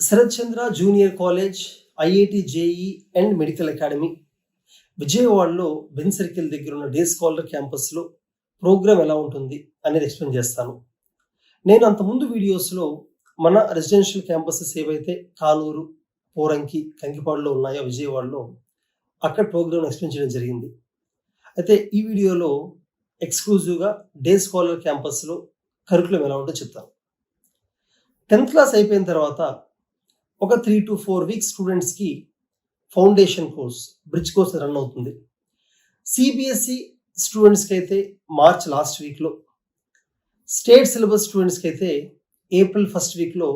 Sarath Chandra junior college, IIT JEE and medical academy విజయవాడలో Benz circle దగ్గర ఉన్న డే స్కాలర్ క్యాంపస్లో ప్రోగ్రామ్ ఎలా ఉంటుంది అనేది ఎక్స్ప్లెయిన్ చేస్తాను. నేను అంతకుముందు వీడియోస్లో మన రెసిడెన్షియల్ క్యాంపసెస్ ఏవైతే కానూరు, పోరంకి, కంకిపాడులో ఉన్నాయో విజయవాడలో అక్కడ ప్రోగ్రామ్ ఎక్స్ప్లెయిన్ చేయడం జరిగింది. అయితే ఈ వీడియోలో ఎక్స్క్లూజివ్గా డే స్కాలర్ క్యాంపస్లో కరికులం ఎలా ఉంటుందో చెప్తాను. 10th క్లాస్ అయిపోయిన తర్వాత ఒక 3 to 4 వీక్స్ స్టూడెంట్స్కి foundation course, bridge course run అవుతుంది. సిబిఎస్ఈ స్టూడెంట్స్కి అయితే మార్చ్ లాస్ట్ వీక్లో, స్టేట్ సిలబస్ స్టూడెంట్స్కి అయితే ఏప్రిల్ ఫస్ట్ వీక్లో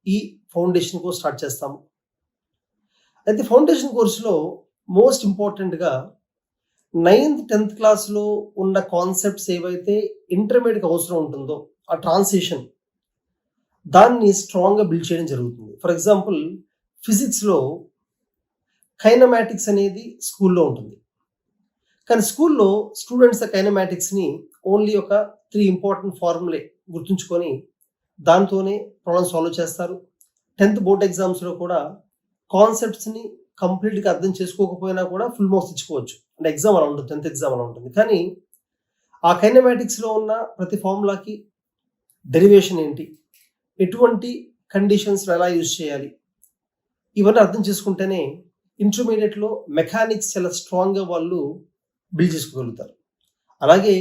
ఈ ఫౌండేషన్ కోర్స్ స్టార్ట్ చేస్తాము. అయితే ఫౌండేషన్ కోర్సులో మోస్ట్ ఇంపార్టెంట్గా 9th, 10th క్లాస్లో ఉన్న కాన్సెప్ట్స్ ఏవైతే ఇంటర్మీడియట్కి అవసరం ఉంటుందో ఆ ట్రాన్సిషన్ దాన్ని స్ట్రాంగ్గా బిల్డ్ చేయడం జరుగుతుంది. ఫర్ ఎగ్జాంపుల్ ఫిజిక్స్లో కైనమాటిక్స్ అనేది స్కూల్లో ఉంటుంది, కానీ స్కూల్లో స్టూడెంట్స్ ఆ కైనమాటిక్స్ని ఓన్లీ ఒక 3 ఇంపార్టెంట్ ఫార్ములే గుర్తుంచుకొని దాంతోనే ప్రాబ్లమ్ సాల్వ్ చేస్తారు. 10th బోర్డ్ ఎగ్జామ్స్లో కూడా కాన్సెప్ట్స్ని కంప్లీట్గా అర్థం చేసుకోకపోయినా కూడా ఫుల్ మార్క్స్ తెచ్చుకోవచ్చు. అంటే ఎగ్జామ్ అలా ఉంటుంది, 10th ఎగ్జామ్ అలా ఉంటుంది. కానీ ఆ కైనమాటిక్స్లో ఉన్న ప్రతి ఫార్ములాకి డెరివేషన్ ఏంటి, ఎటువంటి కండిషన్స్లో ఎలా యూజ్ చేయాలి, ఇవన్నీ అర్థం చేసుకుంటేనే ఇంటర్మీడియట్లో మెకానిక్స్ చాలా స్ట్రాంగ్గా వాళ్ళు బిల్డ్ చేసుకోగలుగుతారు. అలాగే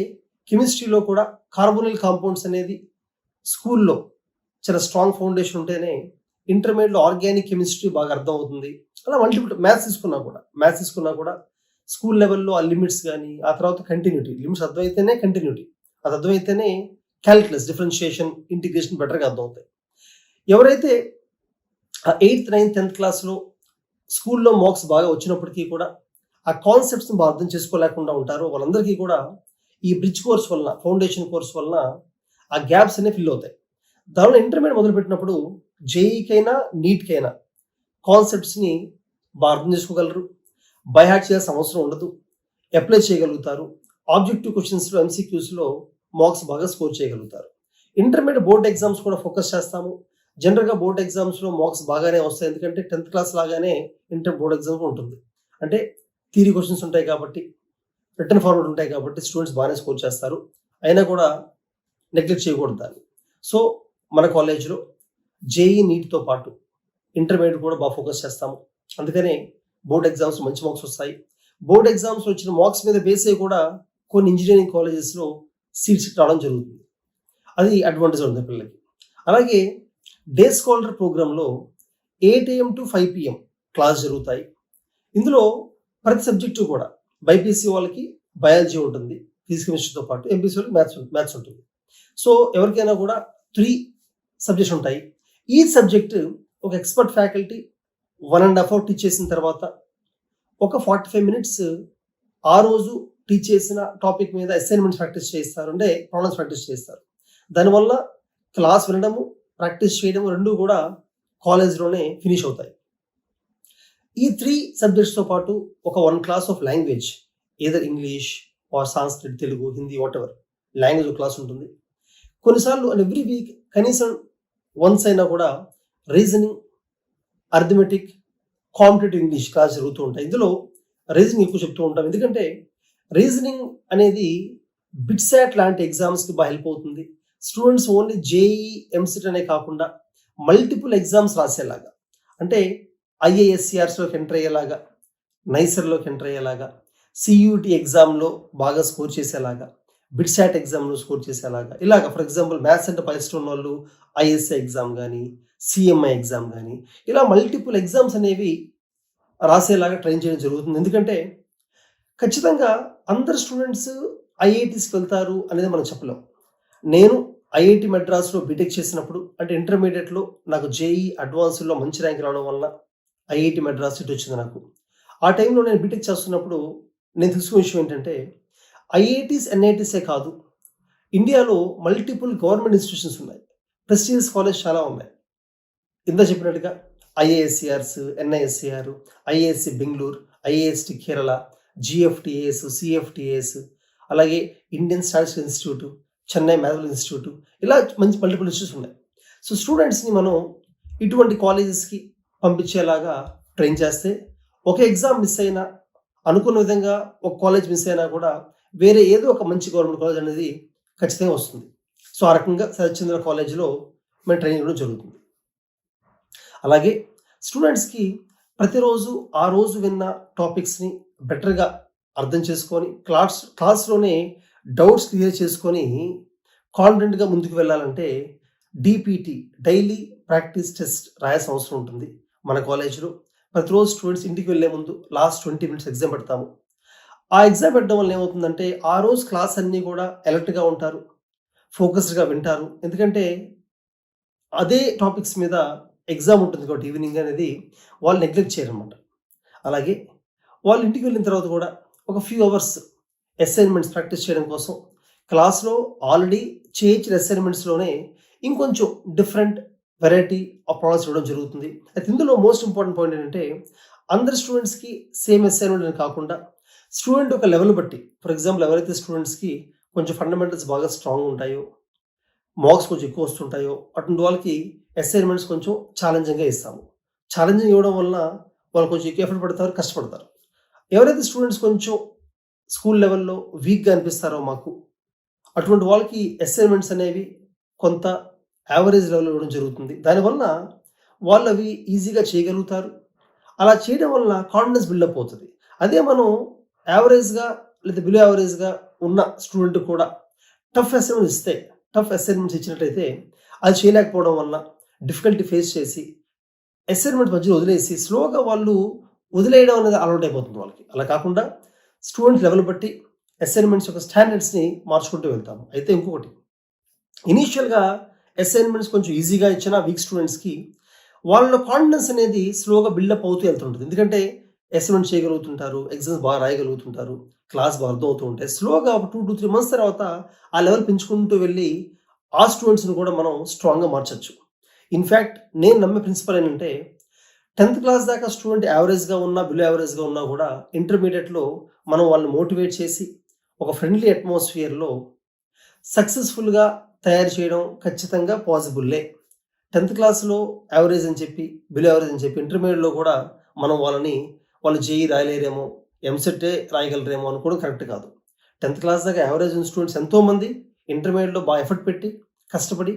కెమిస్ట్రీలో కూడా కార్బోనిల్ కాంపౌండ్స్ అనేది స్కూల్లో చాలా స్ట్రాంగ్ ఫౌండేషన్ ఉంటేనే ఇంటర్మీడియట్లో ఆర్గానిక్ కెమిస్ట్రీ బాగా అర్థం అవుతుంది. అలా మల్టిపుల్ మ్యాథ్స్ తీసుకున్నా కూడా స్కూల్ లెవెల్లో ఆ లిమిట్స్ కానీ, ఆ తర్వాత కంటిన్యూటీ, లిమిట్స్ అర్థమైతేనే కంటిన్యూటీ, అది అర్థమైతేనే క్యాలిక్యులస్, డిఫరెన్షియేషన్, ఇంటిగ్రేషన్ బెటర్గా అర్థమవుతాయి. ఎవరైతే ఆ 8th, 9th, 10th క్లాస్లో స్కూల్లో మార్క్స్ బాగా వచ్చినప్పటికీ కూడా ఆ కాన్సెప్ట్స్ని బాగా అర్థం చేసుకోలేకుండా ఉంటారో వాళ్ళందరికీ కూడా ఈ బ్రిడ్జ్ కోర్స్ వలన, ఫౌండేషన్ కోర్స్ వలన ఆ గ్యాప్స్ అనేవి ఫిల్ అవుతాయి. దానిలో ఇంటర్మీడియట్ మొదలుపెట్టినప్పుడు జేఈకైనా నీట్కైనా కాన్సెప్ట్స్ని బాగా అర్థం చేసుకోగలరు, బై హార్ట్ చేయాల్సిన అవసరం ఉండదు, అప్లై చేయగలుగుతారు. ఆబ్జెక్టివ్ క్వశ్చన్స్లో, ఎంసీక్యూస్లో మార్క్స్ బాగా స్కోర్ చేయగలుగుతారు. ఇంటర్మీడియట్ బోర్డ్ ఎగ్జామ్స్ కూడా ఫోకస్ చేస్తాము. జనరల్గా బోర్డ్ ఎగ్జామ్స్లో మార్క్స్ బాగానే వస్తాయి, ఎందుకంటే 10th క్లాస్ లాగానే ఇంటర్ బోర్డ్ ఎగ్జామ్ ఉంటుంది. అంటే థియరీ క్వశ్చన్స్ ఉంటాయి కాబట్టి, రిటర్న్ ఫార్వర్డ్ ఉంటాయి కాబట్టి స్టూడెంట్స్ బాగానే స్కోర్ చేస్తారు. అయినా కూడా నెగ్లెక్ట్ చేయకూడదు దాన్ని. సో మన కాలేజ్లో జేఈ నీట్తో పాటు ఇంటర్మీడియట్ కూడా బాగా ఫోకస్ చేస్తాము. అందుకనే బోర్డ్ ఎగ్జామ్స్ మంచి మార్క్స్ వస్తాయి. బోర్డ్ ఎగ్జామ్స్ వచ్చిన మార్క్స్ మీద బేస్ అయ్యి కూడా కొన్ని ఇంజనీరింగ్ కాలేజెస్లో సీట్స్ రావడం జరుగుతుంది. అది అడ్వాంటేజ్ ఉంటుంది పిల్లలకి. అలాగే డే స్కాలర్ ప్రోగ్రాంలో 8 AM to 5 PM క్లాస్ జరుగుతాయి. ఇందులో ప్రతి సబ్జెక్టు కూడా బైపీసీ వాళ్ళకి బయాలజీ ఉంటుంది, ఫిజిక్స్ కెమిస్ట్రీతో పాటు ఎంపీసీ వాళ్ళకి మ్యాథ్స్ ఉంటుంది. సో ఎవరికైనా కూడా 3 సబ్జెక్ట్స్ ఉంటాయి. ఈ సబ్జెక్టు ఒక ఎక్స్పర్ట్ ఫ్యాకల్టీ 1.5 hour టీచ్ చేసిన తర్వాత ఒక 45 minutes ఆ రోజు టీచ్ చేసిన టాపిక్ మీద అసైన్మెంట్స్ ప్రాక్టీస్ చేస్తారు, అంటే ప్రాబ్లమ్స్ ప్రాక్టీస్ చేస్తారు. దానివల్ల క్లాస్ వినడము, ప్రాక్టీస్ చేయడం రెండు కూడా కాలేజ్లోనే ఫినిష్ అవుతాయి. ఈ 3 సబ్జెక్ట్స్తో పాటు ఒక 1 class of language, either English are Sanskrit, Telugu, Hindi, what ever language class ఉంటుంది. కొన్నిసార్లు ఎవ్రీ వీక్ కనీసం వన్స్ అయినా కూడా reasoning, arithmetic, competitive English class జరుగుతూ ఉంటాయి. ఇందులో రీజనింగ్ ఎక్కువ చెప్తూ ఉంటాం, ఎందుకంటే రీజనింగ్ అనేది బిట్సాట్ లాంటి ఎగ్జామ్స్కి బాగా హెల్ప్ అవుతుంది. స్టూడెంట్స్ ఓన్లీ జేఈ, ఎంసెట్ అనే కాకుండా మల్టిపుల్ ఎగ్జామ్స్ రాసేలాగా, అంటే ఐఏఎస్సిఆర్స్లోకి ఎంటర్ అయ్యేలాగా, నైసర్లోకి ఎంటర్ అయ్యేలాగా, సియూటీ ఎగ్జామ్లో బాగా స్కోర్ చేసేలాగా, బిట్సాట్ ఎగ్జామ్లో స్కోర్ చేసేలాగా, ఇలాగ ఫర్ ఎగ్జాంపుల్ మ్యాథ్స్ అంటే పరిస్థితి ఉన్న వాళ్ళు ఐఎస్ఐ ఎగ్జామ్ కానీ, సిఎంఐ ఎగ్జామ్ కానీ, ఇలా మల్టిపుల్ ఎగ్జామ్స్ అనేవి రాసేలాగా ట్రైన్ చేయడం జరుగుతుంది. ఎందుకంటే ఖచ్చితంగా అందరు స్టూడెంట్స్ ఐఐటీస్కి వెళ్తారు అనేది మనం చెప్పలేం. నేను ఐఐటి మెడ్రాస్లో బీటెక్ చేసినప్పుడు, అంటే ఇంటర్మీడియట్లో నాకు జేఈ అడ్వాన్స్లో మంచి ర్యాంక్ రావడం వలన ఐఐటి మెడ్రాస్ సీట్ వచ్చింది నాకు. ఆ టైంలో నేను బీటెక్ చేస్తున్నప్పుడు నేను తెలుసుకున్న విషయం ఏంటంటే ఐఐటీస్, ఎన్ఐటీసే కాదు, ఇండియాలో మల్టిపుల్ గవర్నమెంట్ ఇన్స్టిట్యూషన్స్ ఉన్నాయి, ప్రెస్టీజియస్ కాలేజ్ చాలా ఉన్నాయి. ఇందా చెప్పినట్టుగా ఐఏఎస్సిఆర్స్, ఎన్ఐఎస్సిఆర్, ఐఏఎస్సి బెంగళూరు, ఐఏఎస్టి కేరళ, జిఎఫ్టిఏఎస్, సిఎఫ్టిఏఎస్, అలాగే Indian statistics institute, Chennai mathematics institute, ఇలా మంచి మల్టిపుల్ ఇన్స్టిట్యూట్స్ ఉన్నాయి. సో స్టూడెంట్స్ని మనం ఇటువంటి కాలేజెస్‌కి పంపించేలాగా ట్రైన్ చేస్తే, ఒక ఎగ్జామ్ మిస్ అయినా, అనుకున్న విధంగా ఒక కాలేజ్ మిస్ అయినా కూడా వేరే ఏదో ఒక మంచి గవర్నమెంట్ కాలేజ్ అనేది ఖచ్చితంగా వస్తుంది. సో, ఆ రకంగా శరత్ చంద్ర కాలేజ్‌లో మేము ట్రైనింగ్ ఇవ్వడం జరుగుతుంది. అలాగే స్టూడెంట్స్‌కి ప్రతిరోజు ఆ రోజు విన్న టాపిక్స్‌ని బెటర్‌గా అర్థం చేసుకొని క్లాస్‌లోనే డౌట్స్ క్లియర్ చేసుకొని కాన్ఫిడెంట్‌గా ముందుకు వెళ్ళాలంటే డీపీటీ డైలీ ప్రాక్టీస్ టెస్ట్ రాయాల్సిన అవసరం ఉంటుంది. మన కాలేజ్‌లో ప్రతిరోజు స్టూడెంట్స్ ఇంటికి వెళ్ళే ముందు లాస్ట్ 20 మినిట్స్ ఎగ్జామ్ పెడతాము. ఆ ఎగ్జామ్ పెట్టడం వల్ల ఏమవుతుందంటే ఆ రోజు క్లాస్ అన్నీ కూడా అలర్ట్‌గా ఉంటారు. ఫోకస్డ్‌గా వింటారు. ఎందుకంటే అదే టాపిక్స్ మీద ఎగ్జామ్ ఉంటుంది కాబట్టి ఈవినింగ్ అనేది వాళ్ళు నెగ్లెక్ట్ చేయరనమాట. అలాగే వాళ్ళు ఇంటికి వెళ్ళిన తర్వాత కూడా ఒక ఫ్యూ అవర్స్ అసైన్‌మెంట్స్ ప్రాక్టీస్ చేయడం కోసం క్లాస్‌లో ఆల్రెడీ చేయించిన అసైన్‌మెంట్స్‌లోనే ఇంకొంచెం డిఫరెంట్ వెరైటీ ఆఫ్ ప్రాబ్లమ్స్ ఇవ్వడం జరుగుతుంది. అయితే ఇందులో మోస్ట్ ఇంపార్టెంట్ పాయింట్ ఏంటంటే అందరి స్టూడెంట్స్‌కి సేమ్ అసైన్‌మెంట్ అని కాకుండా స్టూడెంట్ ఒక లెవెల్ బట్టి ఫర్ ఎగ్జాంపుల్ ఎవరైతే స్టూడెంట్స్‌కి కొంచెం ఫండమెంటల్స్ బాగా స్ట్రాంగ్ ఉంటాయో, మార్క్స్ కొంచెం ఎక్కువ వస్తుంటాయో అటువంటి వాళ్ళకి అసైన్‌మెంట్స్ కొంచెం ఛాలెంజింగ్‌గా ఇస్తాము. ఛాలెంజింగ్ ఇవ్వడం వలన వాళ్ళు కొంచెం ఎక్కువ ఎఫర్ట్ పెడతారు, కష్టపడతారు. ఎవరైతే స్టూడెంట్స్ కొంచెం స్కూల్ లెవెల్‌లో వీక్‌గా అనిపిస్తారో మాకు, అటువంటి వాళ్ళకి అసైన్‌మెంట్స్ అనేవి కొంత యావరేజ్ లెవెల్‌లో ఇవ్వడం జరుగుతుంది. దానివలన వాళ్ళు అవి ఈజీగా చేయగలుగుతారు. అలా చేయడం వలన కాన్ఫిడెన్స్ బిల్డప్ అవుతది. అదే మనం యావరేజ్‌గా లేదా బిలో యావరేజ్‌గా ఉన్న స్టూడెంట్ కూడా టఫ్ అసైన్‌మెంట్స్ ఇచ్చినట్లయితే అది చేయలేకపోవడం వలన డిఫికల్టీ ఫేస్ చేసి అసైన్‌మెంట్ మధ్యలో వదిలేసి స్లోగా వాళ్ళు వదిలేయడం అనేది అలవాటైపోతుంది వాళ్ళకి. అలా కాకుండా స్టూడెంట్ లెవెల్ బట్టి అసైన్‌మెంట్స్ యొక్క స్టాండర్డ్స్‌ని మార్చుకుంటూ వెళ్తాము. అయితే ఇంకొకటి ఇనీషియల్‌గా అసైన్‌మెంట్స్ కొంచెం ఈజీగా ఇచ్చిన వీక్ స్టూడెంట్స్‌కి వాళ్ళ కాన్ఫిడెన్స్ అనేది స్లోగా బిల్డప్ అవుతూ వెళ్తుంటుంది. ఎందుకంటే అసైన్‌మెంట్ చేయగలుగుతుంటారు, ఎగ్జామ్స్ బాగా రాయగలుగుతుంటారు, క్లాస్ బాగా అర్థమవుతూ ఉంటాయి. స్లోగా ఒక 2-3 మంత్స్ తర్వాత ఆ లెవెల్ పెంచుకుంటూ వెళ్ళి ఆ స్టూడెంట్స్‌ని కూడా మనం స్ట్రాంగ్‌గా మార్చొచ్చు. ఇన్‌ఫాక్ట్ నేను నమ్మే ప్రిన్సిపల్ ఏంటంటే 10థ్ క్లాస్ దాకా స్టూడెంట్ యావరేజ్‌గా ఉన్నా, బిలో యావరేజ్‌గా ఉన్నా కూడా ఇంటర్మీడియేట్‌లో మనం వాళ్ళని మోటివేట్ చేసి ఒక ఫ్రెండ్లీ అట్మాస్ఫియర్‌లో సక్సెస్‌ఫుల్‌గా తయారు చేయడం ఖచ్చితంగా పాసిబుల్లే. 10థ్ క్లాస్‌లో యావరేజ్ అని చెప్పి, బిలో యావరేజ్ అని చెప్పి ఇంటర్మీడియేట్‌లో కూడా మనం వాళ్ళు జేఈఈ రాయలేరేమో, ఎంసెట్టే రాయగలరేమో అనుకోవడం కరెక్ట్ కాదు. 10థ్ క్లాస్ దాకా యావరేజ్ ఉన్న స్టూడెంట్స్ ఎంతోమంది ఇంటర్మీడియేట్‌లో బాగా ఎఫర్ట్ పెట్టి, కష్టపడి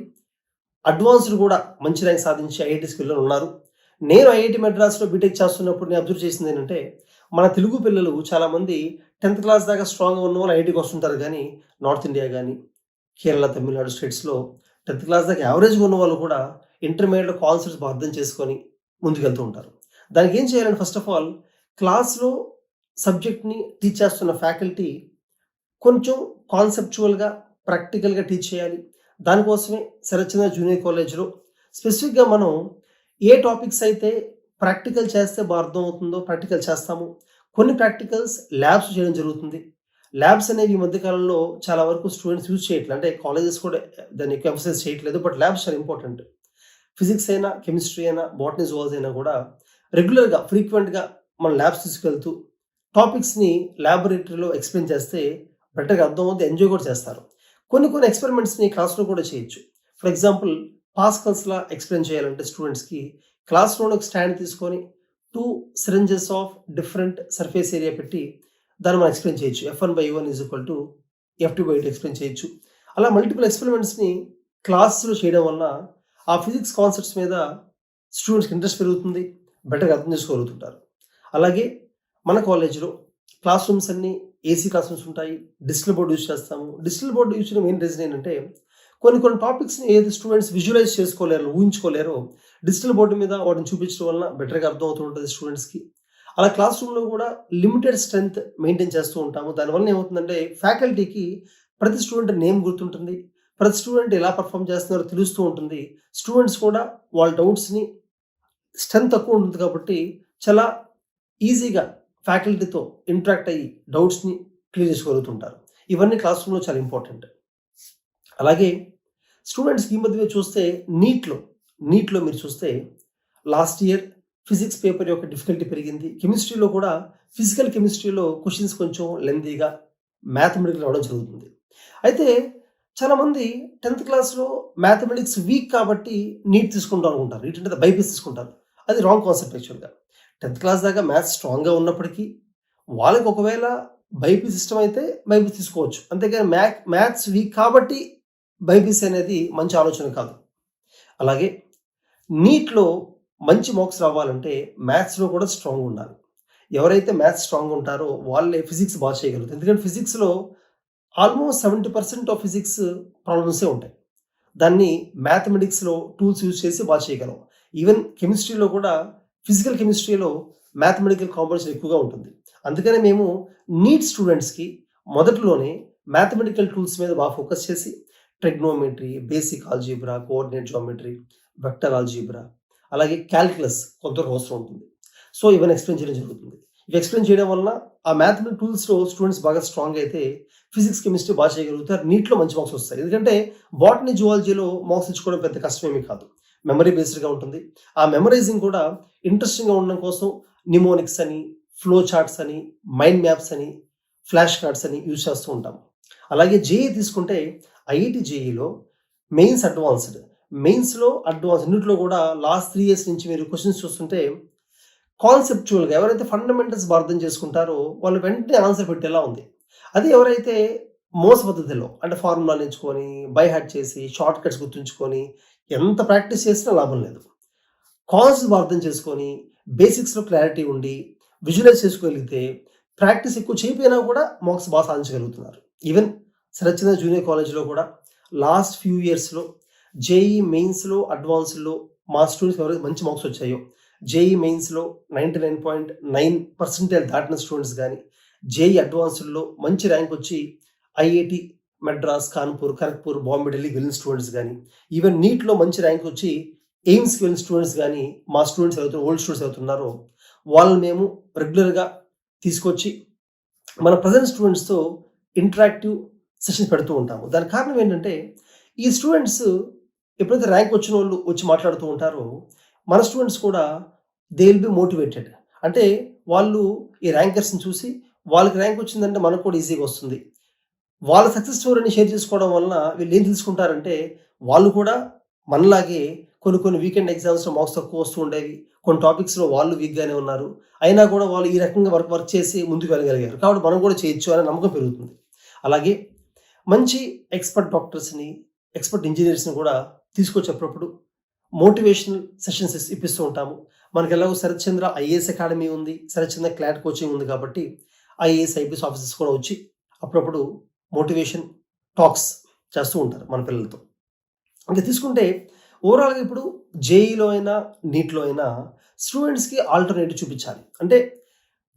అడ్వాన్స్డ్ కూడా మంచి ర్యాంక్ సాధించి ఐఐటీస్‌కి వెళ్ళిన ఉన్నారు. నేను ఐఐటీ మద్రాస్‌లో బీటెక్ చేస్తున్నప్పుడు నేను అబ్జర్వ్ చేసింది ఏంటంటే, మన తెలుగు పిల్లలు చాలామంది 10థ్ క్లాస్ దాకా స్ట్రాంగ్‌గా ఉన్నవాళ్ళు ఐఐటీకి వస్తుంటారు గానీ, నార్త్ ఇండియా గానీ, కేరళ, తమిళనాడు స్టేట్స్‌లో 10థ్ క్లాస్ దాకా యావరేజ్‌గా ఉన్నవాళ్ళు కూడా ఇంటర్మీడియేట్‌లో కాన్సెప్ట్స్ బాగా అర్థం చేసుకొని ముందుకెళ్తూ ఉంటారు. దానికి ఏం చేయాలంటే ఫస్ట్ ఆఫ్ ఆల్ క్లాస్‌లో సబ్జెక్ట్‌ని టీచ్ చేస్తున్న ఫ్యాకల్టీ కొంచెం కాన్సెప్చువల్‌గా, ప్రాక్టికల్‌గా టీచ్ చేయాలి. దానికోసమే శరత్ చంద్ర జూనియర్ కాలేజ్‌లో స్పెసిఫిక్‌గా మనం ఏ టాపిక్స్ అయితే ప్రాక్టికల్ చేస్తే బాగా అర్థమవుతుందో ప్రాక్టికల్ చేస్తాము. కొన్ని ప్రాక్టికల్స్ ల్యాబ్స్ చేయడం జరుగుతుంది. ల్యాబ్స్ అనేవి ఈ మధ్య కాలంలో చాలా వరకు స్టూడెంట్స్ యూజ్ చేయట్లేదు. అంటే కాలేజెస్ కూడా దాన్ని ఎక్కువ ఎంఫసైజ్ చేయట్లేదు. బట్ ల్యాబ్స్ చాలా ఇంపార్టెంట్. ఫిజిక్స్ అయినా, కెమిస్ట్రీ అయినా, బోటనీ, జువాలజీ అయినా కూడా రెగ్యులర్‌గా, ఫ్రీక్వెంట్‌గా మనం ల్యాబ్స్ తీసుకెళ్తూ టాపిక్స్‌ని ల్యాబొరేటరీలో ఎక్స్‌ప్లెయిన్ చేస్తే బెటర్‌గా అర్థమవుద్ది, ఎంజాయ్ కూడా చేస్తారు. కొన్ని ఎక్స్‌పెరిమెంట్స్‌ని క్లాస్‌లో కూడా చేయొచ్చు. ఫర్ ఎగ్జాంపుల్ పాస్కల్స్‌లా ఎక్స్‌ప్లెయిన్ చేయాలంటే స్టూడెంట్స్‌కి క్లాస్‌లోనే ఒక స్టాండ్ తీసుకొని 2 syringes of different surface area పెట్టి దాన్ని మనం ఎక్స్‌ప్లెయిన్ చేయొచ్చు. F1/U1 F2/U2 ఎక్స్‌ప్లెయిన్ చేయొచ్చు. అలా మల్టిపుల్ ఎక్స్‌పెరిమెంట్స్‌ని క్లాస్‌లో చేయడం వల్ల ఆ ఫిజిక్స్ కాన్సెప్ట్స్ మీద స్టూడెంట్స్‌కి ఇంట్రెస్ట్ పెరుగుతుంది. బెటర్‌గా అర్థం చేసుకోగలుగుతుంటారు. అలాగే మన కాలేజ్‌లో క్లాస్ రూమ్స్ అన్నీ ఏసీ క్లాస్ రూమ్స్ ఉంటాయి. డిజిటల్ బోర్డ్ యూజ్ చేస్తాము. డిజిటల్ బోర్డ్ యూజ్ చేయడం మెయిన్ రీజన్ ఏంటంటే కొన్ని టాపిక్స్‌ని ఏది స్టూడెంట్స్ విజువలైజ్ చేసుకోలేరో, ఊహించుకోలేరో డిజిటల్ బోర్డ్ మీద వాటిని చూపించడం వలన బెటర్‌గా అర్థమవుతూ ఉంటుంది స్టూడెంట్స్‌కి. అలా క్లాస్ రూమ్‌లో కూడా లిమిటెడ్ స్ట్రెంత్ మెయింటైన్ చేస్తూ ఉంటాము. దానివల్ల ఏమవుతుందంటే ఫ్యాకల్టీకి ప్రతి స్టూడెంట్ నేమ్ గుర్తుంటుంది. ప్రతి స్టూడెంట్ ఎలా పెర్ఫార్మ్ చేస్తున్నారో తెలుస్తూ ఉంటుంది. స్టూడెంట్స్ కూడా వాళ్ళ డౌట్స్‌ని స్ట్రెంత్ తక్కువ ఉంటుంది కాబట్టి చాలా ఈజీగా ఫ్యాకల్టీతో ఇంటరాక్ట్ అయ్యి డౌట్స్‌ని క్లియర్ చేసుకోగలుగుతుంటారు. ఇవన్నీ క్లాస్ రూమ్‌లో చాలా ఇంపార్టెంట్. అలాగే స్టూడెంట్స్‌కి ఈ మధ్య మీరు చూస్తే నీట్‌లో మీరు చూస్తే లాస్ట్ ఇయర్ ఫిజిక్స్ పేపర్ యొక్క డిఫికల్టీ పెరిగింది. కెమిస్ట్రీలో కూడా ఫిజికల్ కెమిస్ట్రీలో క్వెషన్స్ కొంచెం లెంథీగా మ్యాథమెటికల్ రావడం జరుగుతుంది. అయితే చాలామంది 10th క్లాస్‌లో మ్యాథమెటిక్స్ వీక్ కాబట్టి నీట్ తీసుకుంటాం అనుకుంటారు. నీట్ అంటే బైపీసీ తీసుకుంటారు. అది రాంగ్ కాన్సెప్ట్ యాక్చువల్‌గా. 10th క్లాస్ దాకా మ్యాథ్స్ స్ట్రాంగ్‌గా ఉన్నప్పటికీ, వాళ్ళకి ఒకవేళ బైపీసీ ఇష్టమైతే బైపీసీ తీసుకోవచ్చు. అంతేగాని మ్యాథ్స్ వీక్ కాబట్టి బైపీసీ అనేది మంచి ఆలోచన కాదు. అలాగే నీట్‌లో మంచి మార్క్స్ రావాలంటే మ్యాథ్స్‌లో కూడా స్ట్రాంగ్ ఉండాలి. ఎవరైతే మ్యాథ్స్ స్ట్రాంగ్ ఉంటారో వాళ్ళే ఫిజిక్స్ బాగా చేయగలుగుతారు. ఎందుకంటే ఫిజిక్స్‌లో ఆల్మోస్ట్ 70% ఆఫ్ ఫిజిక్స్ ప్రాబ్లమ్సే ఉంటాయి. దాన్ని మ్యాథమెటిక్స్‌లో టూల్స్ యూజ్ చేసి బాగా చేయగలం. ఈవెన్ కెమిస్ట్రీలో కూడా ఫిజికల్ కెమిస్ట్రీలో మ్యాథమెటికల్ కాంపోనెంట్స్ ఎక్కువగా ఉంటుంది. అందుకనే మేము నీట్ స్టూడెంట్స్‌కి మొదట్లోనే మ్యాథమెటికల్ టూల్స్ మీద బాగా ఫోకస్ చేసి trigonometry, basic algebra, coordinate geometry, vector algebra, అలాగే కాలిక్యులస్ కొంతవరకు అవసరం ఉంటుంది. సో ఇవన్నీ ఎక్స్‌ప్లెయిన్ చేయడం జరుగుతుంది. ఇవి ఎక్స్‌ప్లెయిన్ చేయడం వలన ఆ మ్యాథమెటికల్ టూల్స్‌లో స్టూడెంట్స్ బాగా స్ట్రాంగ్ అయితే ఫిజిక్స్, కెమిస్ట్రీ బాగా చేయగలుగుతారు. నీట్‌లో మంచి మార్క్స్ వస్తాయి. ఎందుకంటే బాటనీ, జువాలజీలో మార్క్స్ తెచ్చుకోవడం పెద్ద కష్టమేమీ కాదు. మెమరీ బేస్డ్‌గా ఉంటుంది. ఆ మెమరైజింగ్ కూడా ఇంట్రెస్టింగ్‌గా ఉండడం కోసం నిమోనిక్స్ అని, ఫ్లో చార్ట్స్ అని, మైండ్ మ్యాప్స్ అని, ఫ్లాష్ కార్డ్స్ అని యూజ్ చేస్తూ ఉంటాం. అలాగే జేఈఈ తీసుకుంటే ఐఐటీ జేఈఈలో మెయిన్స్, అడ్వాన్స్డ్. మెయిన్స్‌లో అడ్వాన్స్ అన్నిట్లో కూడా లాస్ట్ 3 ఇయర్స్ నుంచి మీరు క్వెషన్స్ చూస్తుంటే కాన్సెప్చువల్‌గా ఎవరైతే ఫండమెంటల్స్ బాగా అర్థం చేసుకుంటారో వాళ్ళు వెంటనే ఆన్సర్ పెట్టేలా ఉంది. అదే ఎవరైతే మోస పద్ధతిలో అంటే ఫార్ములా నేర్చుకొని, బై హార్ట్ చేసి, షార్ట్ కట్స్ గుర్తుంచుకొని ఎంత ప్రాక్టీస్ చేసినా లాభం లేదు. కాన్సెప్ట్స్ బాగా అర్థం చేసుకొని, బేసిక్స్‌లో క్లారిటీ ఉండి, విజువలైజ్ చేసుకోగలిగితే ప్రాక్టీస్ ఎక్కువ చేయకపోయినా కూడా మార్క్స్ బాగా సాధించగలుగుతున్నారు. ఈవెన్ శరత్ చంద్ర జూనియర్ కాలేజ్‌లో కూడా లాస్ట్ ఫ్యూ ఇయర్స్‌లో జేఈఈ మెయిన్స్‌లో, అడ్వాన్స్డ్‌లో మా స్టూడెంట్స్‌కి ఎవరైతే మంచి మార్క్స్ వచ్చాయో, జేఈఈ మెయిన్స్‌లో 99.9% దాటిన స్టూడెంట్స్ గానీ, జేఈఈ అడ్వాన్స్డ్‌లో మంచి ర్యాంక్ వచ్చి ఐఐటీ మద్రాస్, కాన్పూర్, ఖరగ్పూర్, బాంబే, ఢిల్లీకి వెళ్ళిన స్టూడెంట్స్ గానీ, ఈవెన్ నీట్‌లో మంచి ర్యాంక్ వచ్చి ఎయిమ్స్‌కి వెళ్ళిన స్టూడెంట్స్ గానీ, మా స్టూడెంట్స్ ఎవరైతే ఓల్డ్ స్టూడెంట్స్ అవుతున్నారో వాళ్ళని మేము రెగ్యులర్‌గా తీసుకొచ్చి మన ప్రెజెంట్ స్టూడెంట్స్‌తో ఇంటరాక్టివ్ సెషన్స్ పెడుతూ ఉంటాము. దానికి కారణం ఏంటంటే ఈ స్టూడెంట్స్ ఎప్పుడైతే ర్యాంక్ వచ్చినోళ్ళు వచ్చి మాట్లాడుతూ ఉంటారో మన స్టూడెంట్స్ కూడా దే విల్ బి మోటివేటెడ్. అంటే వాళ్ళు ఈ ర్యాంకర్స్‌ని చూసి వాళ్ళకి ర్యాంక్ వచ్చిందంటే మనకు కూడా ఈజీగా వస్తుంది. వాళ్ళ సక్సెస్ స్టోరీని షేర్ చేసుకోవడం వలన వీళ్ళు ఏం తెలుసుకుంటారంటే వాళ్ళు కూడా మనలాగే కొన్ని వీకెండ్ ఎగ్జామ్స్‌లో మార్క్స్ తక్కువ వస్తూ ఉండేవి. కొన్ని టాపిక్స్‌లో వాళ్ళు వీక్‌గానే ఉన్నారు. అయినా కూడా వాళ్ళు ఈ రకంగా వర్క్ చేసి ముందుకు వెళ్ళగలిగారు. కాబట్టి మనం కూడా చేయొచ్చు అనే నమ్మకం పెరుగుతుంది. అలాగే మంచి ఎక్స్‌పర్ట్ డాక్టర్స్‌ని, ఎక్స్‌పర్ట్ ఇంజినీర్స్‌ని కూడా తీసుకొచ్చి అప్పుడప్పుడు మోటివేషనల్ సెషన్స్ ఇప్పిస్తూ ఉంటాము. మనకి ఎలాగో శరత్ చంద్ర ఐఏఎస్ అకాడమీ ఉంది. శరత్ చంద్ర క్లాట్ కోచింగ్ ఉంది కాబట్టి ఐఏఎస్, ఐపీఎస్ ఆఫీసర్స్ కూడా వచ్చి అప్పుడప్పుడు మోటివేషన్ టాక్స్ చేస్తూ ఉంటారు మన పిల్లలతో. ఇంకా తీసుకుంటే ఓవరాల్‌గా ఇప్పుడు జేఈలో అయినా, నీట్‌లో అయినా స్టూడెంట్స్‌కి ఆల్టర్‌నేటివ్ చూపించాలి. అంటే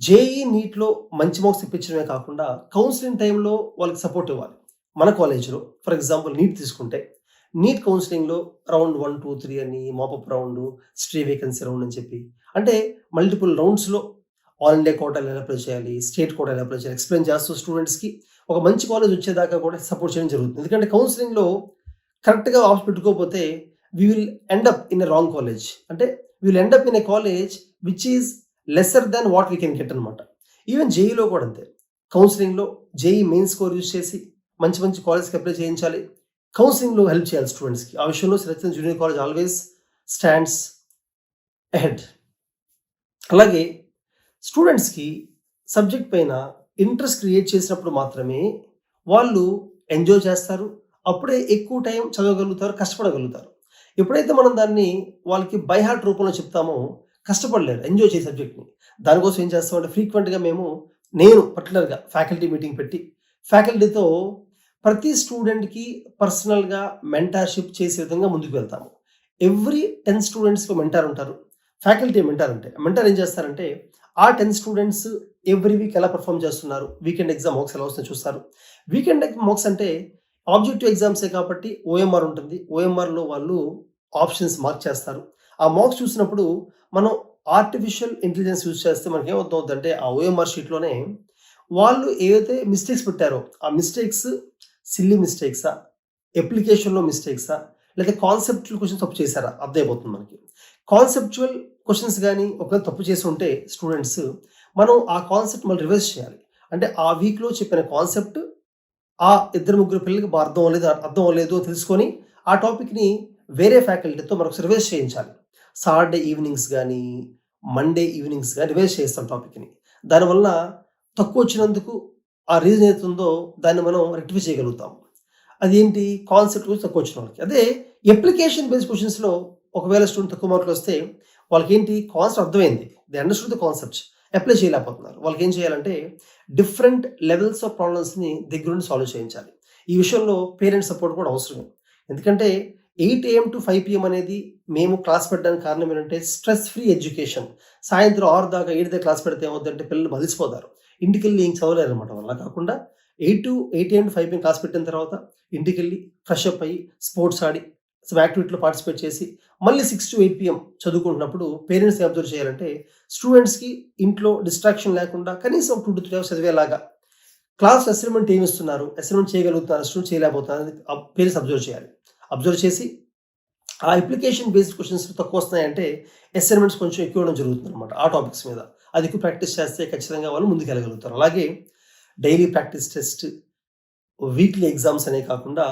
జేఈ, నీట్‌లో మంచి మార్క్స్ తెప్పించడమే కాకుండా కౌన్సెలింగ్ టైంలో వాళ్ళకి సపోర్ట్ ఇవ్వాలి. మన కాలేజ్‌లో ఫర్ ఎగ్జాంపుల్ నీట్ తీసుకుంటే నీట్ కౌన్సెలింగ్‌లో రౌండ్ 1, 2, 3 అని mop up round, stray vacancy round అని చెప్పి అంటే మల్టిపుల్ రౌండ్స్‌లో ఆల్ ఇండియా కోటాలో ఎలా అప్లై చేయాలి, స్టేట్ కోటాలో ఎలా అప్లై చేయాలి ఎక్స్‌ప్లెయిన్ చేస్తూ స్టూడెంట్స్‌కి ఒక మంచి కాలేజ్ వచ్చేదాకా కూడా సపోర్ట్ చేయడం జరుగుతుంది. ఎందుకంటే కౌన్సెలింగ్‌లో కరెక్ట్‌గా ఆప్షన్ పెట్టుకోకపోతే we will end up in a wrong college. అంటే we will end up in a college which is lesser than what we can get అనమాట. ఈవెన్ జేఈలో కూడా అంతే. కౌన్సెలింగ్‌లో జేఈ మెయిన్ స్కోర్ యూజ్ చేసి మంచి కాలేజ్‌కి అప్లై చేయించాలి. కౌన్సెలింగ్‌లో హెల్ప్ చేయాలి స్టూడెంట్స్‌కి. ఆ విషయంలో Sarath Chandra junior college always stands ahead. అలాగే స్టూడెంట్స్‌కి సబ్జెక్ట్ పైన ఇంట్రెస్ట్ క్రియేట్ చేసినప్పుడు మాత్రమే వాళ్ళు ఎంజాయ్ చేస్తారు. అప్పుడే ఎక్కువ టైం చదవగలుగుతారు, కష్టపడగలుగుతారు. ఎప్పుడైతే మనం దాన్ని వాళ్ళకి బై హార్ట్ రూపంలో చెప్తామో కష్టపడలేరు ఎంజాయ్ చేసే సబ్జెక్ట్‌ని. దానికోసం ఏం చేస్తామంటే ఫ్రీక్వెంట్‌గా నేను పర్టిక్యులర్‌గా ఫ్యాకల్టీ మీటింగ్ పెట్టి ఫ్యాకల్టీతో ప్రతి స్టూడెంట్‌కి పర్సనల్‌గా మెంటార్‌షిప్ చేసే విధంగా ముందుకు వెళ్తాము. ఎవ్రీ 10 స్టూడెంట్స్‌కి మెంటార్ ఉంటారు. ఫ్యాకల్టీ మెంటార్ అంటే మెంటార్ ఏం చేస్తారంటే ఆ 10 స్టూడెంట్స్ ఎవ్రీ వీక్ ఎలా పెర్ఫార్మ్ చేస్తున్నారు, వీకెండ్ ఎగ్జామ్ మార్క్స్ ఎలా వస్తున్నాయో చూస్తారు. వీకెండ్ మార్క్స్ అంటే ఆబ్జెక్టివ్ ఎగ్జామ్సే కాబట్టి ఓఎంఆర్ ఉంటుంది. ఓఎంఆర్‌లో వాళ్ళు ఆప్షన్స్ మార్క్ చేస్తారు. ఆ మార్క్స్ చూసినప్పుడు మనం ఆర్టిఫిషియల్ ఇంటెలిజెన్స్ యూజ్ చేస్తే మనకేమవుతుందంటే ఆ ఓఎంఆర్ షీట్‌లోనే వాళ్ళు ఏవైతే మిస్టేక్స్ పెట్టారో ఆ మిస్టేక్స్ సిల్లీ మిస్టేక్సా, అప్లికేషన్‌లో మిస్టేక్సా, లేదా కాన్సెప్చువల్ క్వెషన్స్ తప్పు చేశారా అర్థమైపోతుంది మనకి. కాన్సెప్చువల్ క్వెషన్స్ గాని ఒకవేళ తప్పు చేసి ఉంటే స్టూడెంట్స్ మనం ఆ కాన్సెప్ట్ మళ్ళీ రివైజ్ చేయాలి. అంటే ఆ వీక్‌లో చెప్పిన కాన్సెప్ట్ ఆ ఇద్దరు ముగ్గురు పిల్లలకి అర్థం అవ్వలేదు అని తెలుసుకొని ఆ టాపిక్‌ని వేరే ఫ్యాకల్టీతో మరొకసారి రివైజ్ చేయించాలి. సాటర్‌డే ఈవినింగ్స్ గానీ, మండే ఈవినింగ్స్ గానీ రివైజ్ చేయిస్తాం టాపిక్‌ని. దానివల్ల తక్కువొచ్చినందుకు ఆ రీజన్ ఏదైతుందో దాన్ని మనం రెక్టిఫై చేయగలుగుతాం. అదేంటి? కాన్సెప్ట్ గురించి తక్కువొచ్చిన వాళ్ళకి. అదే అప్లికేషన్ బేస్డ్ క్వెషన్స్‌లో ఒకవేళ స్టూడెంట్ తక్కువ మార్కులొస్తే వాళ్ళకేంటి కాన్సెప్ట్ అర్థమైంది. They understood the concept. Apply చేయలేకపోతున్నారు. వాళ్ళకేం చేయాలంటే డిఫరెంట్ లెవెల్స్ ఆఫ్ ప్రాబ్లమ్స్‌ని దగ్గరుండి సాల్వ్ చేయించాలి. ఈ విషయంలో పేరెంట్స్ సపోర్ట్ కూడా అవసరమే. ఎందుకంటే 8 AM టు 5 PM అనేది మేము క్లాస్ పెట్టడానికి కారణం ఏంటంటే స్ట్రెస్ ఫ్రీ ఎడ్యుకేషన్. సాయంత్రం 6 దాకా 7 దాకా క్లాస్ పెడితే ఏమవుద్దంటే పిల్లలు బలిసిపోతారు. ఇంటికెళ్ళి ఏం చదవలేరనమాట. అలా కాకుండా 8 AM టు 5 PM క్లాస్ పెట్టిన తర్వాత ఇంటికెళ్ళి ఫ్రెష్ అప్ అయ్యి, స్పోర్ట్స్ ఆడి, సమ్ యాక్టివిటీలో పార్టిసిపేట్ చేసి, మళ్ళీ 6-8 PM చదువుకుంటున్నప్పుడు పేరెంట్స్ ఏం అబ్జర్వ్ చేయాలంటే స్టూడెంట్స్‌కి ఇంట్లో డిస్ట్రాక్షన్ లేకుండా కనీసం 2-3 అవర్స్ చదివేలాగా క్లాస్ అసైన్‌మెంట్ ఏమిస్తున్నారు? అసైన్‌మెంట్ చేయగలుగుతున్నారా? స్టూడెంట్ చేయలేకపోతున్నారా? పేరెంట్స్ అబ్జర్వ్ చేయాలి. అబ్జర్వ్ చేసి ఆ అప్లికేషన్ బేస్డ్ క్వెషన్స్ తక్కువొస్తున్నాయంటే అసైన్‌మెంట్స్ కొంచెం ఎక్కువ ఇవ్వడం జరుగుతుందనమాట ఆ టాపిక్స్ మీద. అది ఎక్కువ ప్రాక్టీస్ చేస్తే ఖచ్చితంగా వాళ్ళు ముందుకెళ్ళగలుగుతారు. అలాగే daily practice test, weekly exams అనేవి కాకుండా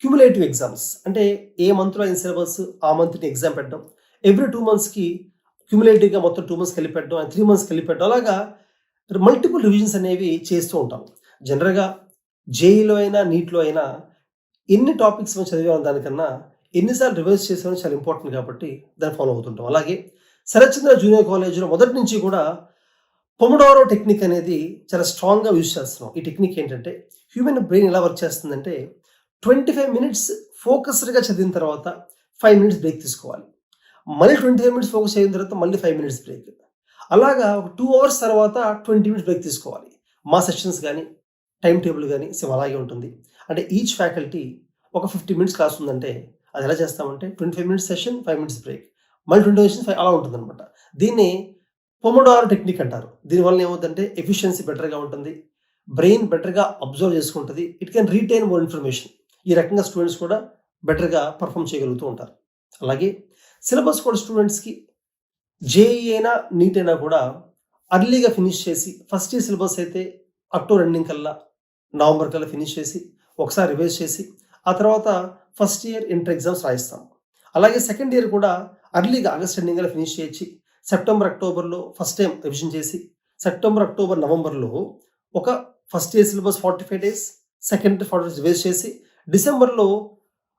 క్యుములేటివ్ ఎగ్జామ్స్ అంటే ఏ మంత్‌లో అయిన సిలబస్ ఆ మంత్‌ని ఎగ్జామ్ పెట్టడం. ఎవ్రీ 2 మంత్స్‌కి క్యుములేటివ్‌గా మొత్తం 2 మంత్స్ కలిపి పెట్టడం, 3 మంత్స్ కలిపి పెట్టడం. అలాగా మల్టిపుల్ రివిజన్స్ అనేవి చేస్తూ ఉంటాం. జనరల్‌గా జేఈలో అయినా, నీట్‌లో అయినా ఎన్ని టాపిక్స్ మనం చదివామో దానికన్నా ఎన్ని సార్లు రివైజ్ చేసామో చాలా ఇంపార్టెంట్ కాబట్టి దాన్ని ఫాలో అవుతుంటాం. అలాగే శరత్చంద్ర జూనియర్ కాలేజ్‌లో మొదటి నుంచి కూడా పొమోడోరో టెక్నిక్ అనేది చాలా స్ట్రాంగ్‌గా యూజ్ చేస్తున్నాం. ఈ టెక్నిక్ ఏంటంటే హ్యూమన్ బ్రెయిన్ ఎలా వర్క్ చేస్తుందంటే 25 మినిట్స్ ఫోకస్డ్‌గా చదివిన తర్వాత 5 మినిట్స్ బ్రేక్ తీసుకోవాలి. మళ్ళీ 25 మినిట్స్ ఫోకస్ అయిన తర్వాత మళ్ళీ 5 మినిట్స్ బ్రేక్. అలాగా ఒక 2 అవర్స్ తర్వాత 20 మినిట్స్ బ్రేక్ తీసుకోవాలి. మా సెషన్స్ గాని, టైమ్ టేబుల్ గాని సేమ్ అలాగే ఉంటుంది. అంటే ఈచ్ ఫ్యాకల్టీ ఒక 50 మినిట్స్ క్లాస్ ఉందంటే అది ఎలా చేస్తామంటే 25 మినిట్స్ సెషన్, 5 మినిట్స్ బ్రేక్. మళ్ళీ 20 మినిట్స్ అలా ఉంటుందనమాట. దీన్ని పొమోడోరో టెక్నిక్ అంటారు. దీనివల్ల ఏమవుద్దంటే ఎఫిషియన్సీ బెటర్‌గా ఉంటుంది. బ్రెయిన్ బెటర్‌గా అబ్జర్వ్ చేసుకుంటది. It can retain more information. ఈ రకంగా స్టూడెంట్స్ కూడా బెటర్‌గా పెర్ఫార్మ్ చేయగలుగుతూ ఉంటారు. అలాగే సిలబస్ కూడా స్టూడెంట్స్‌కి జేఈఈ అయినా, నీట్ అయినా కూడా అర్లీగా ఫినిష్ చేసి ఫస్ట్ ఇయర్ సిలబస్ అయితే అక్టోబర్ ఎండింగ్ కల్లా, నవంబర్ కల్లా ఫినిష్ చేసి, ఒకసారి రివైజ్ చేసి, ఆ తర్వాత ఫస్ట్ ఇయర్ ఇంటర్ ఎగ్జామ్స్ రాయిస్తాం. అలాగే సెకండ్ ఇయర్ కూడా అర్లీగా ఆగస్ట్ ఎండింగ్ కల్లా ఫినిష్ చేయొచ్చి, సెప్టెంబర్, అక్టోబర్‌లో ఫస్ట్ టైమ్ రివిజన్ చేసి, సెప్టెంబర్, అక్టోబర్, నవంబర్‌లో ఒక first year syllabus 45 days, second 40 days revise చేసి, డిసెంబర్‌లో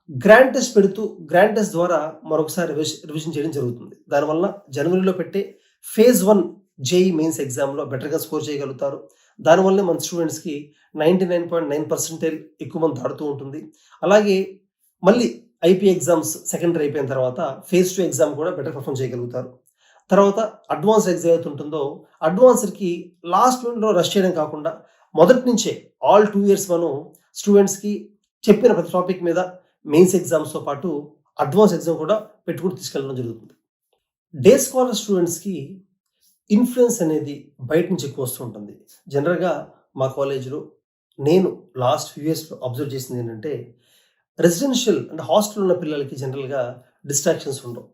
గ్రాండ్ టెస్ట్ పెడుతూ గ్రాండ్ టెస్ట్ ద్వారా మరొకసారి రివిజన్ చేయడం జరుగుతుంది. దానివల్ల జనవరిలో పెట్టే ఫేజ్ 1 జేఈఈ మెయిన్స్ ఎగ్జామ్‌లో బెటర్‌గా స్కోర్ చేయగలుగుతారు. దానివల్లనే మన స్టూడెంట్స్‌కి 99.9% ఎక్కువ మంది దాటుతూ ఉంటుంది. అలాగే మళ్ళీ ఐపీ ఎగ్జామ్స్ సెకండ్ ఇయర్ అయిపోయిన తర్వాత ఫేజ్ 2 ఎగ్జామ్ కూడా బెటర్ పెర్ఫార్మ్ చేయగలుగుతారు. తర్వాత అడ్వాన్స్డ్ ఎగ్జామ్ ఏదైతే ఉంటుందో అడ్వాన్స్డ్‌కి లాస్ట్ మినిట్‌లో రష్ చేయడం కాకుండా మొదటి నుంచే ఆల్ 2 ఇయర్స్ మనం స్టూడెంట్స్‌కి చెప్పిన ప్రతి టాపిక్ మీద మెయిన్స్ ఎగ్జామ్స్‌తో పాటు అడ్వాన్స్ ఎగ్జామ్ కూడా పెట్టుకొని తీసుకెళ్ళడం జరుగుతుంది. డే స్కాలర్ స్టూడెంట్స్‌కి ఇన్‌ఫ్లూయెన్స్ అనేది బయట నుంచి ఎక్కువ వస్తూ ఉంటుంది. జనరల్‌గా మా కాలేజ్‌లో నేను లాస్ట్ ఫ్యూ ఇయర్స్‌లో అబ్జర్వ్ చేసిందేంటంటే, రెసిడెన్షియల్ అంటే హాస్టల్‌లో ఉన్న పిల్లలకి జనరల్‌గా డిస్ట్రాక్షన్స్ ఉండవు.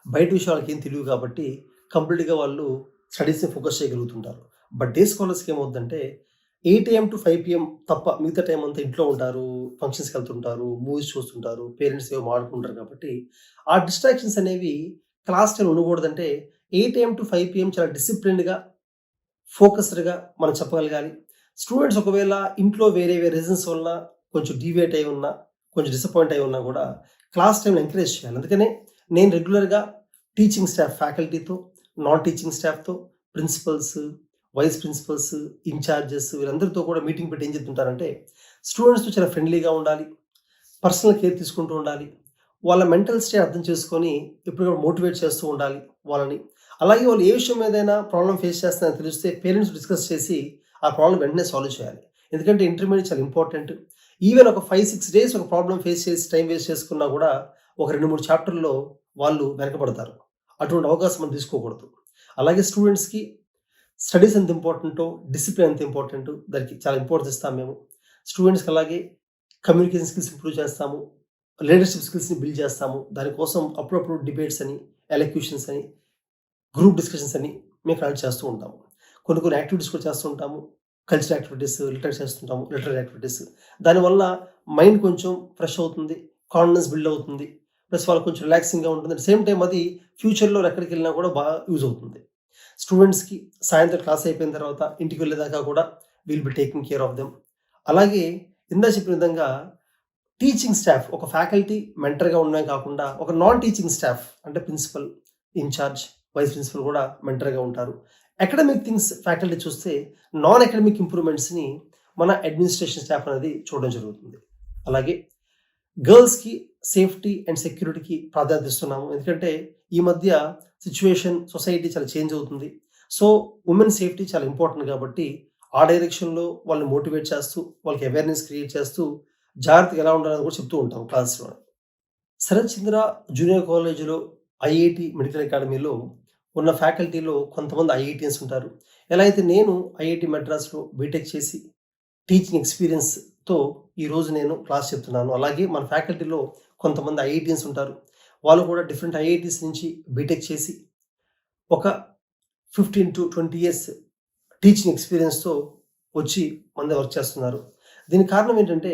బయట విషయాలు వాళ్ళకేం తెలియవు కాబట్టి కంప్లీట్‌గా వాళ్ళు స్టడీస్ మీద ఫోకస్ చేయగలుగుతుంటారు. బట్ డే స్కాలర్స్‌కి ఏమవుద్దంటే 8 AM టు 5 PM తప్ప మిగతా టైం అంతా ఇంట్లో ఉంటారు, ఫంక్షన్స్‌కి వెళ్తుంటారు, మూవీస్ చూస్తుంటారు, పేరెంట్స్ ఏవో మాట్లాడుకుంటారు కాబట్టి ఆ డిస్ట్రాక్షన్స్ అనేవి క్లాస్ టైమ్‌లో ఉండకూడదంటే 8 AM టు 5 PM చాలా డిసిప్లిన్డ్‌గా, ఫోకస్డ్‌గా మనం చెప్పగలగాలి. స్టూడెంట్స్ ఒకవేళ ఇంట్లో వేరే వేరే రీజన్స్ వలన కొంచెం డీవియేట్ అయ్యి ఉన్నా, కొంచెం డిసప్పాయింట్ అయ్యి ఉన్నా కూడా క్లాస్ టైమ్‌లో ఎంకరేజ్ చేయాలి. అందుకనే నేను రెగ్యులర్‌గా టీచింగ్ స్టాఫ్ ఫ్యాకల్టీతో, నాన్ టీచింగ్ స్టాఫ్‌తో, ప్రిన్సిపల్స్, వైస్ ప్రిన్సిపల్స్, ఇన్‌చార్జెస్ వీళ్ళందరితో కూడా మీటింగ్ పెట్టి ఏం చెప్తుంటారంటే, స్టూడెంట్స్‌తో చాలా ఫ్రెండ్లీగా ఉండాలి. పర్సనల్ కేర్ తీసుకుంటూ ఉండాలి. వాళ్ళ మెంటల్ స్టేట్ అర్థం చేసుకొని ఎప్పటికప్పుడు మోటివేట్ చేస్తూ ఉండాలి వాళ్ళని. అలాగే వాళ్ళు ఏ విషయం మీదైనా ప్రాబ్లమ్ ఫేస్ చేస్తున్నారని తెలిస్తే పేరెంట్స్ డిస్కస్ చేసి ఆ ప్రాబ్లమ్ వెంటనే సాల్వ్ చేయాలి. ఎందుకంటే ఇంటర్మీడియేట్ చాలా ఇంపార్టెంట్. ఈవెన్ ఒక 5, 6 డేస్ ఒక ప్రాబ్లమ్ ఫేస్ చేసి టైం వేస్ట్ చేసుకున్నా కూడా ఒక 2, 3 చాప్టర్‌లో వాళ్ళు వెనకబడతారు. అటువంటి అవకాశం మనం తీసుకోకూడదు. అలాగే స్టూడెంట్స్‌కి స్టడీస్ ఎంత ఇంపార్టెంటో, డిసిప్లిన్ ఎంత ఇంపార్టెంటో దానికి చాలా ఇంపార్టెన్స్ ఇస్తాం మేము. స్టూడెంట్స్‌కి అలాగే కమ్యూనికేషన్ స్కిల్స్ ఇంప్రూవ్ చేస్తాము. లీడర్‌షిప్ స్కిల్స్‌ని బిల్డ్ చేస్తాము. దానికోసం అప్పుడప్పుడు డిబేట్స్ అని, ఎలక్యూషన్స్ అని, గ్రూప్ డిస్కషన్స్ అని మేము కండక్ట్ చేస్తూ ఉంటాము. కొన్ని కొన్ని యాక్టివిటీస్ కూడా చేస్తూ ఉంటాము. Cultural activities, literary activities. దానివల్ల మైండ్ కొంచెం ఫ్రెష్ అవుతుంది, కాన్ఫిడెన్స్ బిల్డ్ అవుతుంది. ప్లస్ వాళ్ళకి కొంచెం రిలాక్సింగ్‌గా ఉంటుంది. అట్ సేమ్ టైమ్ అది ఫ్యూచర్‌లో ఎక్కడికెళ్ళినా కూడా బాగా యూజ్ అవుతుంది. స్టూడెంట్స్‌కి సాయంత్రం క్లాస్ అయిపోయిన తర్వాత ఇంటికి వెళ్ళేదాకా కూడా will be taking care of them. అలాగే ఇందాక చెప్పిన విధంగా టీచింగ్ స్టాఫ్, ఒక ఫ్యాకల్టీ మెంటర్‌గా ఉండడమే కాకుండా ఒక నాన్ టీచింగ్ స్టాఫ్ అంటే ప్రిన్సిపల్, ఇన్‌చార్జ్, వైస్ ప్రిన్సిపల్ కూడా మెంటర్‌గా ఉంటారు. అకాడమిక్ థింగ్స్ ఫ్యాకల్టీ చూస్తే నాన్ అకాడమిక్ ఇంప్రూవ్‌మెంట్స్‌ని మన అడ్మినిస్ట్రేషన్ స్టాఫ్ అనేది చూడడం జరుగుతుంది. అలాగే గర్ల్స్‌కి సేఫ్టీ అండ్ సెక్యూరిటీకి ప్రాధాన్యత ఇస్తున్నాము. ఎందుకంటే ఈ మధ్య సిట్యుయేషన్, సొసైటీ చాలా చేంజ్ అవుతుంది. సో, ఉమెన్ సేఫ్టీ చాలా ఇంపార్టెంట్ కాబట్టి ఆ డైరెక్షన్‌లో వాళ్ళని మోటివేట్ చేస్తూ, వాళ్ళకి అవేర్‌నెస్ క్రియేట్ చేస్తూ జాగ్రత్తగా ఎలా ఉండాలని కూడా చెప్తూ ఉంటాం క్లాస్‌లో. శరత్ చంద్ర జూనియర్ కాలేజ్‌లో, ఐఐటీ మెడికల్ అకాడమీలో ఉన్న ఫ్యాకల్టీలో కొంతమంది ఐఐటీయన్స్ ఉంటారు. ఎలా అయితే నేను ఐఐటీ మద్రాస్‌లో బీటెక్ చేసి టీచింగ్ ఎక్స్‌పీరియన్స్‌తో ఈరోజు నేను క్లాస్ చెప్తున్నాను. అలాగే మన ఫ్యాకల్టీలో కొంతమంది ఐఐటీయన్స్ ఉంటారు. వాళ్ళు కూడా డిఫరెంట్ ఐఐటీస్ నుంచి బీటెక్ చేసి ఒక 15-20 ఇయర్స్ టీచింగ్ ఎక్స్‌పీరియన్స్‌తో వచ్చి మన దగ్గర వర్క్ చేస్తున్నారు. దీనికి కారణం ఏంటంటే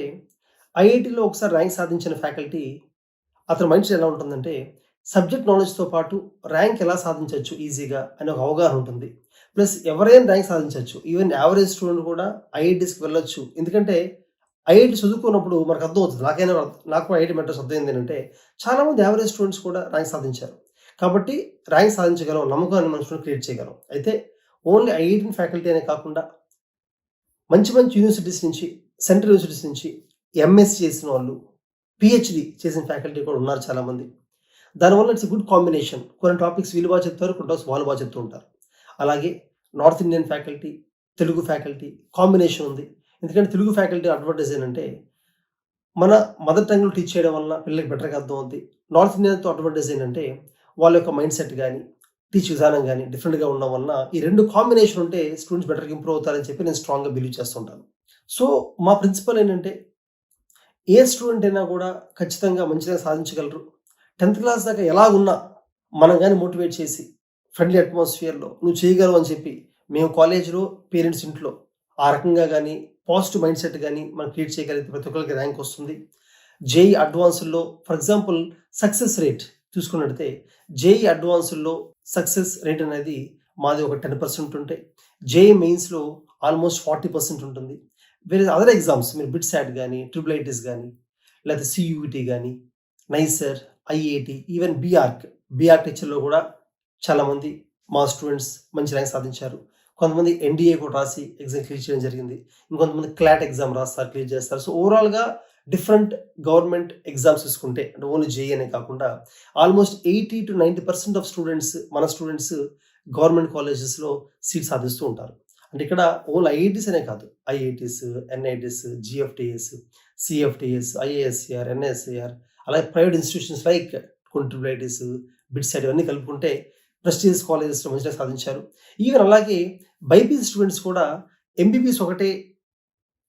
ఐఐటీలో ఒకసారి ర్యాంక్ సాధించిన ఫ్యాకల్టీ అతని మైండ్‌సెట్ ఎలా ఉంటుందంటే సబ్జెక్ట్ నాలెడ్జ్‌తో పాటు ర్యాంక్ ఎలా సాధించొచ్చు ఈజీగా అనే ఒక అవగాహన ఉంటుంది. ప్లస్ ఎవరైనా ర్యాంక్ సాధించొచ్చు. ఈవెన్ యావరేజ్ స్టూడెంట్ కూడా ఐఐటీస్‌కి వెళ్ళొచ్చు. ఎందుకంటే ఐఐటీ చదువుకున్నప్పుడు మనకు అర్థమవుతుంది. నాకు కూడా ఐఐటీ మెట్రోస్ అర్థమైంది ఏంటంటే చాలామంది యావరేజ్ స్టూడెంట్స్ కూడా ర్యాంక్ సాధించారు. కాబట్టి ర్యాంక్ సాధించగలం, నమ్మకాన్ని మన స్టూడెంట్ క్రియేట్ చేయగలం. అయితే ఓన్లీ ఐఐటీ ఫ్యాకల్టీ అనే కాకుండా మంచి మంచి యూనివర్సిటీస్ నుంచి, సెంట్రల్ యూనివర్సిటీస్ నుంచి ఎంఎస్సీ చేసిన వాళ్ళు, పీహెచ్‌డీ చేసిన ఫ్యాకల్టీ కూడా ఉన్నారు చాలామంది. దానివల్ల ఇట్స్ గుడ్ కాంబినేషన్. కొన్ని టాపిక్స్ వీళ్ళు బాగా చెప్తారు, కొన్ని టాపిక్స్ వాళ్ళు బాగా చెప్తూ ఉంటారు. అలాగే north Indian faculty, Telugu faculty combination ఉంది. ఎందుకంటే తెలుగు ఫ్యాకల్టీ అడ్వాంటేజ్ ఏంటంటే మన మదర్ టంగ్‌లో టీచ్ చేయడం వలన పిల్లలకి బెటర్‌గా అర్థమవుద్ది. నార్త్ ఇండియన్‌తో అడ్వాంటేజ్ ఏంటంటే వాళ్ళ యొక్క మైండ్ సెట్ గాని, టీచ్ విధానం గాని డిఫరెంట్‌గా ఉండడం వలన ఈ 2 కాంబినేషన్ ఉంటే స్టూడెంట్స్ బెటర్‌గా ఇంప్రూవ్ అవుతారని చెప్పి నేను స్ట్రాంగ్‌గా బిలీవ్ చేస్తుంటాను. సో, మా ప్రిన్సిపల్ ఏంటంటే ఏ స్టూడెంట్ అయినా కూడా ఖచ్చితంగా మంచిగా సాధించగలరు. 10థ్ క్లాస్ దాకా ఎలాగున్నా మనం గాని మోటివేట్ చేసి ఫ్రెండ్లీ అట్మాస్ఫియర్‌లో నువ్వు చేయగలవు అని చెప్పి మేము కాలేజ్‌లో, పేరెంట్స్ ఇంట్లో ఆ రకంగా గాని పాజిటివ్ మైండ్ సెట్ గాని మనం క్రియేట్ చేయగలిగితే ప్రతి ఒక్కరికి ర్యాంక్ వస్తుంది. జేఈఈ అడ్వాన్స్డ్‌లో ఫర్ ఎగ్జాంపుల్ సక్సెస్ రేట్ చూసుకున్నట్టయితే జేఈఈ అడ్వాన్స్డ్‌లో సక్సెస్ రేట్ అనేది మాది ఒక 10% ఉంటే జేఈఈ మెయిన్స్‌లో ఆల్మోస్ట్ 40% ఉంటుంది. వేరే అదర్ ఎగ్జామ్స్ మీరు బిట్సాట్ గాని, ట్రిపుల్ ఐటీస్ గాని, లేకపోతే సీయూఈటీ గాని, నైసర్, ఐఐటీ, ఈవెన్ బీఆర్కిహెచ్‌లో కూడా చాలామంది మా స్టూడెంట్స్ మంచి ర్యాంక్ సాధించారు. కొంతమంది ఎన్డీఏ కూడా రాసి ఎగ్జామ్ క్లియర్ చేయడం జరిగింది. ఇంకొంతమంది క్లాట్ ఎగ్జామ్ రాస్తారు, క్లియర్ చేస్తారు. సో, ఓవరాల్‌గా డిఫరెంట్ గవర్నమెంట్ ఎగ్జామ్స్ చూసుకుంటే అంటే ఓన్లీ జేఈఈ అనే కాకుండా ఆల్మోస్ట్ 80-90% ఆఫ్ స్టూడెంట్స్ మన స్టూడెంట్స్ గవర్నమెంట్ కాలేజెస్‌లో సీట్ సాధిస్తూ ఉంటారు. అంటే ఇక్కడ ఓన్లీ ఐఐటీస్ అనే కాదు. ఐఐటీస్, ఎన్ఐటీస్, జీఎఫ్టీఎస్, సీఎఫ్టీఎస్, ఐఏఎస్సీఆర్, ఎన్ఎస్సీఆర్ అలాగే ప్రైవేట్ ఇన్‌స్టిట్యూషన్స్ లైక్ కొన్ని ట్రిపుల్ ఐటీస్, బిట్సాట్ ఇవన్నీ కలుపుకుంటే ప్రెస్టీజియస్ కాలేజెస్‌లో మంచిగా సాధించారు. ఈవెన్ అలాగే బైపీసీ స్టూడెంట్స్ కూడా ఎంబీబీఎస్ ఒకటే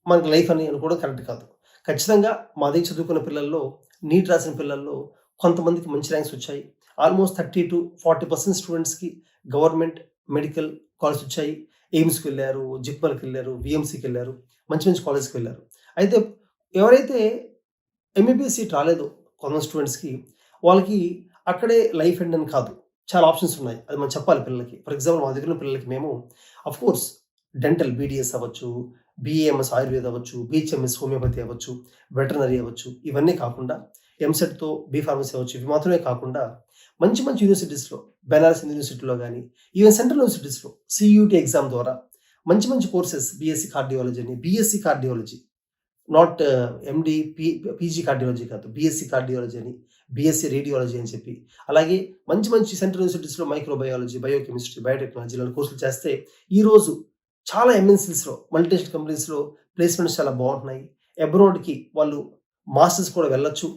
మనకి లైఫ్ అని అనుకోవడం కరెక్ట్ కాదు. ఖచ్చితంగా మా దగ్గర చదువుకున్న పిల్లల్లో, నీట్ రాసిన పిల్లల్లో కొంతమందికి మంచి ర్యాంక్స్ వచ్చాయి. ఆల్మోస్ట్ 30-40% స్టూడెంట్స్‌కి గవర్నమెంట్ మెడికల్ కాలేజ్ వచ్చాయి. ఎయిమ్స్‌కి వెళ్లారు, జిప్మర్‌కి వెళ్లారు, వీఎంసీకి వెళ్లారు. మంచి మంచి కాలేజ్‌కి వెళ్లారు. అయితే ఎవరైతే ఎంబీబీఎస్ సీట్ రాలేదో కొంతమంది స్టూడెంట్స్‌కి వాళ్ళకి అక్కడే లైఫ్ ఎండ్ అని కాదు. చాలా ఆప్షన్స్ ఉన్నాయి. అది మనం చెప్పాలి పిల్లలకి. ఫర్ ఎగ్జాంపుల్ మా దగ్గర ఉన్న పిల్లలకి మేము ఆఫ్‌కోర్స్ డెంటల్ బీడీఎస్ అవ్వచ్చు, బీఏఎంఎస్ ఆయుర్వేద అవ్వచ్చు, బీహెచ్ఎంఎస్ హోమియోపతి అవ్వచ్చు, వెటర్నరీ అవ్వచ్చు. ఇవన్నీ కాకుండా ఎంసెట్‌తో బీ ఫార్మసీ అవ్వచ్చు. ఇవి మాత్రమే కాకుండా మంచి మంచి యూనివర్సిటీస్‌లో బెనారస్ యూనివర్సిటీలో గాని, ఈవెన్ సెంట్రల్ యూనివర్సిటీస్‌లో సీయూటీ ఎగ్జామ్ ద్వారా మంచి మంచి కోర్సెస్ బీఎస్సీ కార్డియాలజీ అని, BSc cardiology not MD, PG cardiology కాదు. బీఎస్సీ కార్డియాలజీ అని, బీఎస్సీ రేడియాలజీ అని చెప్పి అలాగే మంచి మంచి సెంట్రల్ యూనివర్సిటీస్‌లో మైక్రోబయాలజీ, బయోకెమిస్ట్రీ, బయోటెక్నాలజీ ఇలాంటి కోర్సులు చేస్తే ఈరోజు చాలా ఎంఎన్సీస్‌లో, మల్టీనేషనల్ కంపెనీస్‌లో ప్లేస్‌మెంట్స్ చాలా బాగుంటున్నాయి. అబ్రాడ్‌కి వాళ్ళు మాస్టర్స్ కూడా వెళ్ళొచ్చు.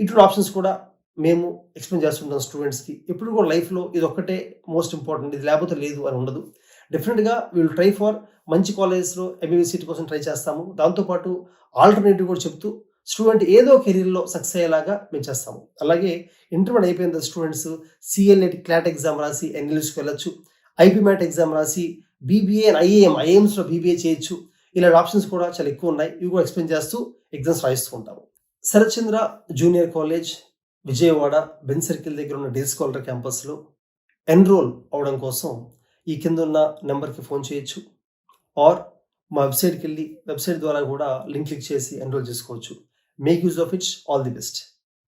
ఇటువంటి ఆప్షన్స్ కూడా మేము ఎక్స్‌ప్లెయిన్ చేస్తుంటాం స్టూడెంట్స్‌కి. ఎప్పుడు కూడా లైఫ్‌లో ఇదొక్కటే మోస్ట్ ఇంపార్టెంట్. ఇది లేకపోతే లేదు అని ఉండదు. డెఫినిట్‌గా వి విల్ ట్రై ఫర్ మంచి కాలేజెస్‌లో ఎంబీబీఎస్ సీట్ కోసం ట్రై చేస్తాము. దాంతో పాటు ఆల్టర్‌నేటివ్ కూడా చెప్తూ స్టూడెంట్ ఏదో కెరీర్‌లో సక్సెస్ అయ్యేలాగా మేము చేస్తాము. అలాగే ఇంటర్మీడియేట్ అయిపోయిన స్టూడెంట్స్ సీఎల్ఏటి క్లాట్ ఎగ్జామ్ రాసి ఎన్ఎల్యూస్‌కి వెళ్ళొచ్చు. ఐపీ మ్యాట్ ఎగ్జామ్ రాసి బీబీఏ అండ్ ఐఏఎంస్లో బీబీఏ చేయొచ్చు. ఇలాంటి ఆప్షన్స్ కూడా చాలా ఎక్కువ ఉన్నాయి. ఇవి కూడా ఎక్స్ప్లెయిన్ చేస్తూ ఎగ్జామ్స్ రాయిస్తూ ఉంటాము. Sarath Chandra junior college, Vijayawada, Benz circle దగ్గర ఉన్న డే స్కాలర్ క్యాంపస్లో ఎన్రోల్ అవడం కోసం ఈ కింద ఉన్న నెంబర్కి ఫోన్ చేయొచ్చు. ఆర్ మా వెబ్సైట్కి వెళ్ళి వెబ్సైట్ ద్వారా కూడా లింక్ క్లిక్ చేసి ఎన్రోల్ చేసుకోవచ్చు. Make use of it. All the best.